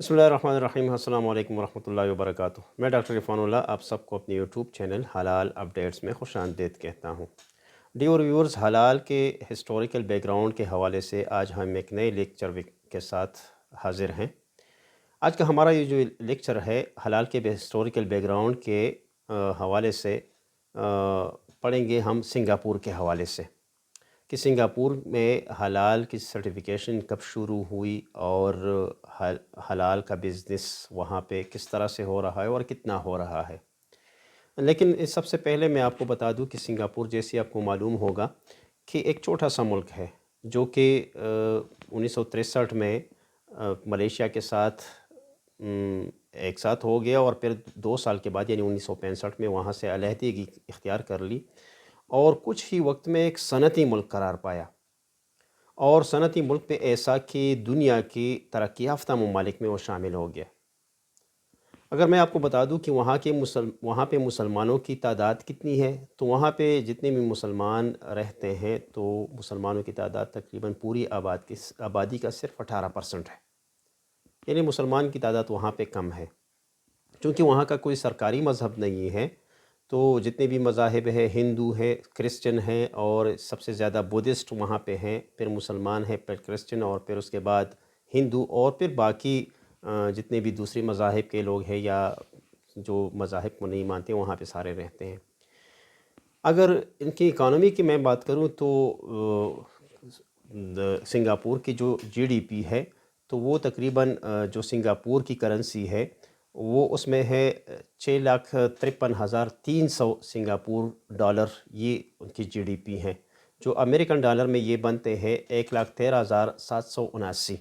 बिस्मिल्लाहिर्रहमानिर्रहीम। अस्सलाम वालेकुम वरहमतुल्लाहि वबरकातुह। मैं डॉक्टर इरफान उल्लाह आप सबको अपने यूट्यूब चैनल हलाल अपडेट्स में खुशामदीद कहता हूँ। डियर व्यूअर्स, हलाल के हिस्टोरिकल बैकग्राउंड के हवाले से आज हम एक नए लेक्चर के साथ हाजिर हैं। आज का हमारा ये जो लेक्चर है हलाल के हिस्टोरिकल बैकग्राउंड के हवाले से पढ़ेंगे हम सिंगापुर के हवाले से कि सिंगापुर में हलाल की सर्टिफिकेशन कब शुरू हुई और हलाल का बिज़नेस वहाँ पे किस तरह से हो रहा है और कितना हो रहा है। लेकिन इस सबसे पहले मैं आपको बता दूं कि सिंगापुर, जैसे आपको मालूम होगा, कि एक छोटा सा मुल्क है जो कि 1963 में मलेशिया के साथ एक साथ हो गया और फिर 2 साल के बाद यानी 1965 में वहाँ से अलहदगी इख्तियार कर ली और कुछ ही वक्त में एक सनती मुल्क करार पाया। और सनती मुल्क पे ऐसा कि दुनिया की तरक्की याफ्ता ममालिक में वो शामिल हो गया। अगर मैं आपको बता दूं कि वहाँ पे मुसलमानों की तादाद कितनी है, तो वहाँ पे जितने भी मुसलमान रहते हैं तो मुसलमानों की तादाद तकरीबन पूरी आबादी का सिर्फ 18% है, यानी मुसलमान की तादाद वहाँ पे कम है। चूँकि वहाँ का कोई सरकारी मज़हब नहीं है तो जितने भी मज़ाहिब हैं, हिंदू हैं, क्रिश्चियन हैं और सबसे ज़्यादा बुद्धिस्ट वहाँ पे हैं, फिर मुसलमान हैं, फिर क्रिश्चियन और फिर उसके बाद हिंदू और फिर बाकी जितने भी दूसरी मज़ाहिब के लोग हैं या जो मज़ाहिब को नहीं मानते वहाँ पे सारे रहते हैं। अगर इनकी इकानमी की मैं बात करूँ तो सिंगापुर की जो जीडीपी है तो वो तकरीबन जो सिंगापुर की करेंसी है वो उसमें है 6,53,300 सिंगापुर डॉलर, ये उनकी जीडीपी है। जो अमेरिकन डॉलर में ये बनते हैं 1,13,779,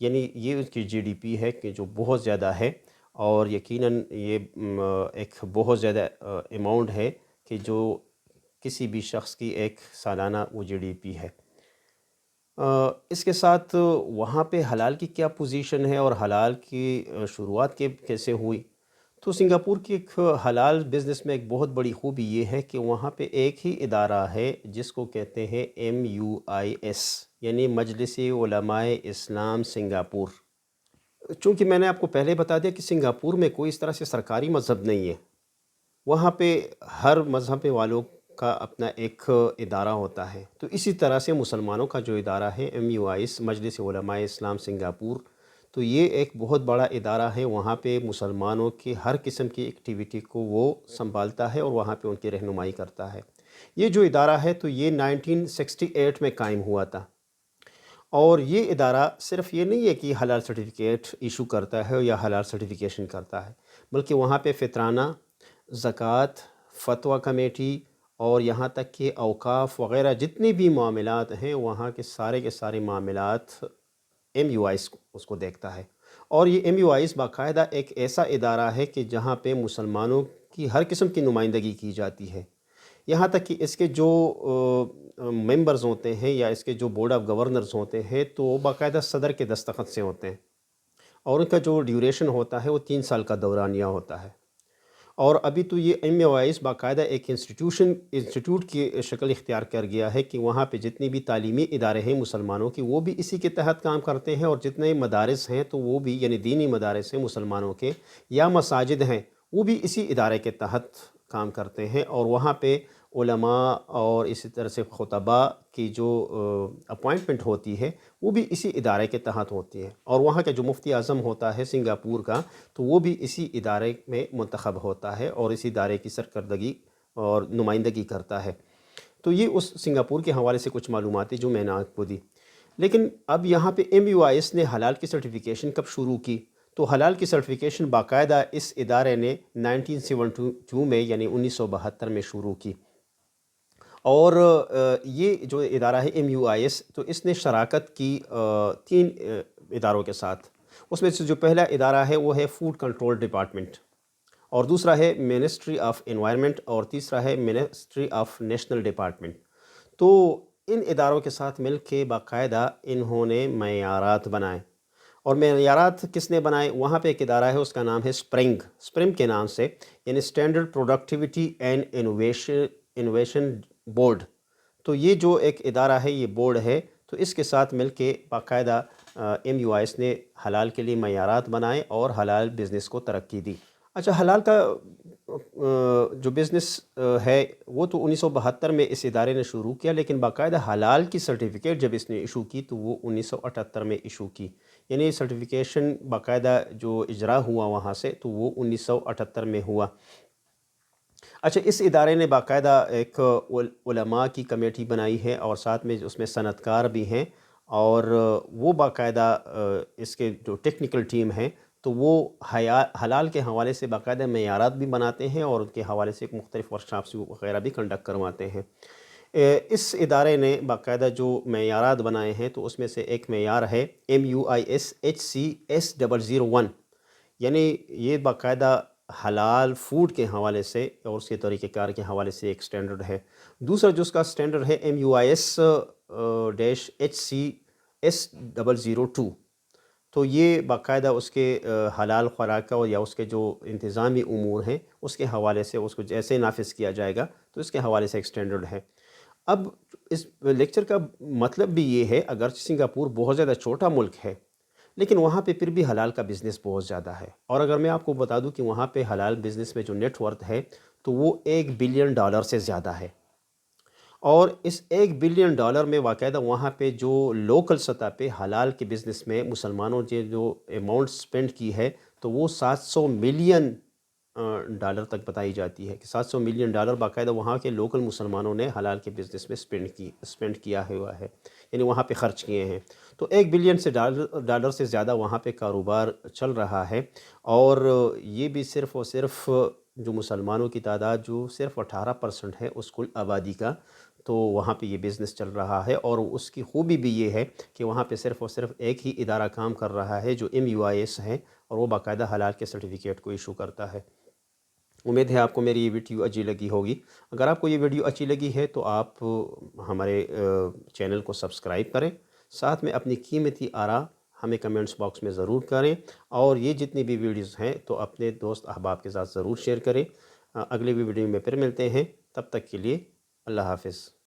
यानी ये उसकी जीडीपी है कि जो बहुत ज़्यादा है और यकीनन ये एक बहुत ज़्यादा अमाउंट है कि जो किसी भी शख्स की एक सालाना वो जीडीपी है। इसके साथ वहाँ पे हलाल की क्या पोजीशन है और हलाल की शुरुआत कैसे हुई, तो सिंगापुर की एक हलाल बिज़नेस में एक बहुत बड़ी खूबी ये है कि वहाँ पे एक ही इदारा है जिसको कहते हैं MUIS, यानी मजलिस उलमाए इस्लाम सिंगापुर। चूँकि मैंने आपको पहले बता दिया कि सिंगापुर में कोई इस तरह से सरकारी मज़हब नहीं है, वहाँ पे हर मज़हब वालों का अपना एक इदारा होता है। तो इसी तरह से मुसलमानों का जो इदारा है MUIS, मजलिस उलमाए इस्लाम सिंगापुर, तो ये एक बहुत बड़ा इदारा है। वहाँ पे मुसलमानों की हर किस्म की एक्टिविटी को वो संभालता है और वहाँ पे उनकी रहनुमाई करता है। ये जो इदारा है तो ये 1968 में कायम हुआ था और ये इदारा सिर्फ़ ये नहीं है कि हलाल सर्टिफिकेट इशू करता है या हलाल सर्टिफिकेशन करता है, बल्कि वहाँ पे फ़ितराना, ज़कात, फ़तवा कमेटी और यहाँ तक कि औकाफ़ वग़ैरह जितने भी मामलात हैं वहाँ के सारे मामलात MUIS उसको देखता है। और ये MUIS बाकायदा एक ऐसा इदारा है कि जहाँ पे मुसलमानों की हर किस्म की नुमाइंदगी की जाती है। यहाँ तक कि इसके जो मेंबर्स होते हैं या इसके जो बोर्ड ऑफ गवर्नर्स होते हैं तो वो बाकायदा सदर के दस्तखत से होते हैं और उनका जो ड्यूरेशन होता है वो 3 साल का दौरानिया होता है। और अभी तो ये MUIS बाकायदा एक इंस्टीट्यूट की शक्ल इख्तियार कर गया है कि वहाँ पे जितनी भी तालीमी इदारे हैं मुसलमानों की वो भी इसी के तहत काम करते हैं और जितने मदारिस हैं तो वो भी, यानी दीनी मदारिस हैं मुसलमानों के या मसाजिद हैं, वो भी इसी इदारे के तहत काम करते हैं। और वहाँ पे उलमा और इसी तरह से खुतबा की जो अपॉइंटमेंट होती है वो भी इसी इदारे के तहत होती है। और वहाँ का जो मुफ्ती आज़म होता है सिंगापुर का तो वो भी इसी इदारे में मुंतखब होता है और इसी इदारे की सरकर्दगी और नुमाइंदगी करता है। तो ये उस सिंगापुर के हवाले से कुछ मालूमात जो मैंने आपको दी। लेकिन अब यहाँ पे MUIS ने हलाल की सर्टिफिकेशन कब शुरू की, तो हलाल की सर्टिफिकेशन बाकायदा इस इदारे ने 1972 में यानी 1972 में शुरू की। और ये जो इदारा है MUIS तो इसने शराकत की 3 इदारों के साथ। उसमें से जो पहला इदारा है वो है फूड कंट्रोल डिपार्टमेंट और दूसरा है मिनिस्ट्री ऑफ एनवायरनमेंट और तीसरा है मिनिस्ट्री ऑफ नेशनल डिपार्टमेंट। तो इन इदारों के साथ मिल के बाकायदा इन्होंने मयारात बनाए। और मयारात किसने बनाए, वहाँ पे एक इदारा है उसका नाम है स्प्रिंग के नाम से, यानी standard productivity and innovation board. तो ये जो एक इदारा है, ये बोर्ड है, तो इसके साथ मिल के बाकायदा MUIS نے حلال کے لیے معیارات بنائے اور حلال بزنس کو ترقی دی۔ اچھا، حلال کا جو بزنس ہے وہ تو 1972 میں اس ادارے نے شروع کیا، لیکن باقاعدہ حلال کی سرٹیفکیٹ جب اس نے ایشو کی تو وہ 1978 میں ایشو کی، یعنی سرٹیفکیشن باقاعدہ جو اجرا ہوا وہاں سے تو وہ 1978 میں ہوا۔ اچھا، اس ادارے نے باقاعدہ ایک علماء کی کمیٹی بنائی ہے اور ساتھ میں اس میں صنعت کار بھی ہیں، اور وہ باقاعدہ اس کے جو ٹیکنیکل ٹیم ہیں تو وہ حلال کے حوالے سے باقاعدہ معیارات بھی بناتے ہیں اور ان کے حوالے سے مختلف ورکشاپس وغیرہ بھی کنڈکٹ کرواتے ہیں۔ اس ادارے نے باقاعدہ جو معیارات بنائے ہیں تو اس میں سے ایک معیار ہے MUIS HCS001، یعنی یہ باقاعدہ حلال فوڈ کے حوالے سے اور اس کے طریقہ کار کے حوالے سے ایک سٹینڈرڈ ہے۔ دوسرا جو اس کا سٹینڈرڈ ہے MUIS-HCS002، تو یہ باقاعدہ اس کے حلال خوراک کا یا اس کے جو انتظامی امور ہیں اس کے حوالے سے اس کو جیسے نافذ کیا جائے گا تو اس کے حوالے سے ایک سٹینڈرڈ ہے۔ اب اس لیکچر کا مطلب بھی یہ ہے، اگرچہ سنگاپور بہت زیادہ چھوٹا ملک ہے لیکن وہاں پہ پھر بھی حلال کا بزنس بہت زیادہ ہے، اور اگر میں آپ کو بتا دوں کہ وہاں پہ حلال بزنس میں جو نیٹ ورتھ ہے تو وہ $1 بلین سے زیادہ ہے، اور اس $1 بلین میں باقاعدہ وہاں پہ جو لوکل سطح پہ حلال کے بزنس میں مسلمانوں نے جو اماؤنٹ سپینڈ کی ہے تو وہ $700 ملین تک بتائی جاتی ہے کہ $700 ملین باقاعدہ وہاں کے لوکل مسلمانوں نے حلال کے بزنس میں سپینڈ کیا ہوا ہے، یعنی وہاں پہ خرچ کیے ہیں۔ تو $1 بلین ڈالر سے زیادہ وہاں پہ کاروبار چل رہا ہے، اور یہ بھی صرف اور صرف جو مسلمانوں کی تعداد جو صرف 18% ہے اس کل آبادی کا، تو وہاں پہ یہ بزنس چل رہا ہے، اور اس کی خوبی بھی یہ ہے کہ وہاں پہ صرف اور صرف ایک ہی ادارہ کام کر رہا ہے جو MUIS ہے، اور وہ باقاعدہ حلال کے سرٹیفکیٹ کو ایشو کرتا ہے۔ امید ہے آپ کو میری یہ ویڈیو اچھی لگی ہوگی۔ اگر آپ کو یہ ویڈیو اچھی لگی ہے تو آپ ہمارے چینل کو سبسکرائب کریں، ساتھ میں اپنی قیمتی آراء ہمیں کمنٹس باکس میں ضرور کریں، اور یہ جتنی بھی ویڈیوز ہیں تو اپنے دوست احباب کے ساتھ ضرور شیئر کریں۔ اگلی ویڈیو میں پھر ملتے ہیں، تب تک کے لیے اللہ حافظ۔